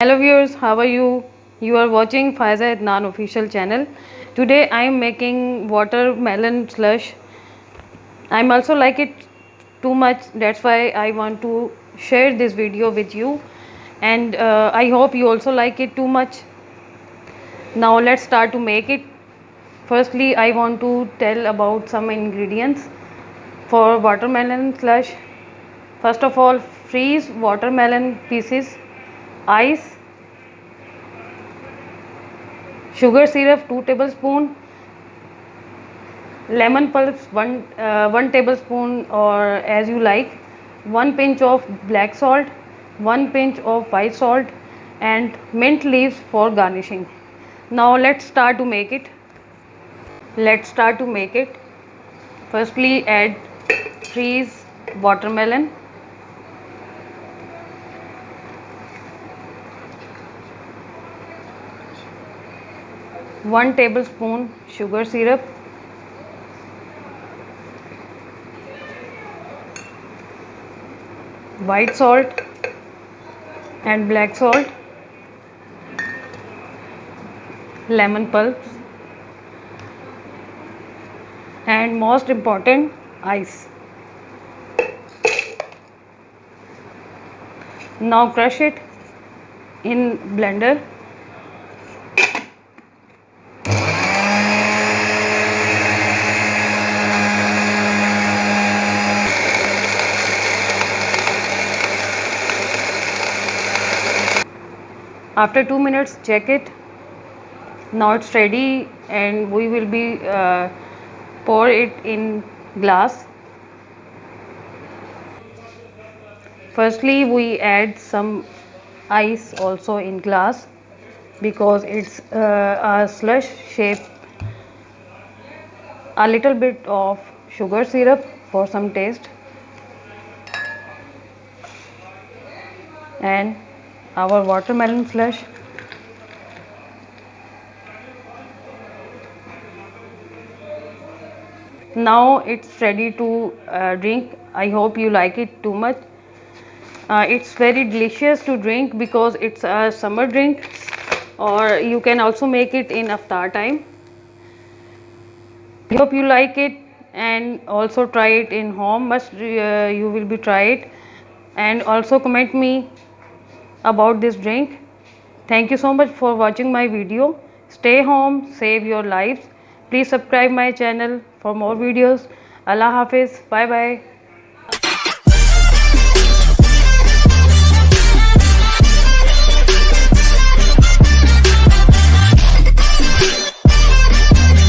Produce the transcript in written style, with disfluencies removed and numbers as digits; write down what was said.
Hello viewers, how are you? You are watching Faiza Adnan official channel. Today I am making watermelon slush. I'm also like it too much. That's why I want to share this video with you, and I hope you also like it too much. Now let's start to make it. Firstly, I want to tell about some ingredients for watermelon slush. First of all, freeze watermelon pieces, ice, sugar syrup 2 tablespoon, lemon pulp 1 tablespoon or as you like, 1 pinch of black salt, 1 pinch of white salt, and mint leaves for garnishing. Now let's start to make it. Firstly, add freeze watermelon, one tablespoon sugar syrup, white salt and black salt, lemon pulps, and most important, ice. Now crush it in blender. After 2 minutes, check it. Now it's ready, and we will be pour it in glass. Firstly, we add some ice also in glass because it's a slush shape. A little bit of sugar syrup for some taste, and our watermelon slush. Now it's ready to drink. I hope you like it too much. It's very delicious to drink because it's a summer drink, or you can also make it in iftar time. I hope you like it, and also try it in home. Must you will be try it, and also comment me about this drink. Thank you so much for watching my video. Stay home, save your lives. Please subscribe my channel for more videos. Allah Hafiz. Bye bye.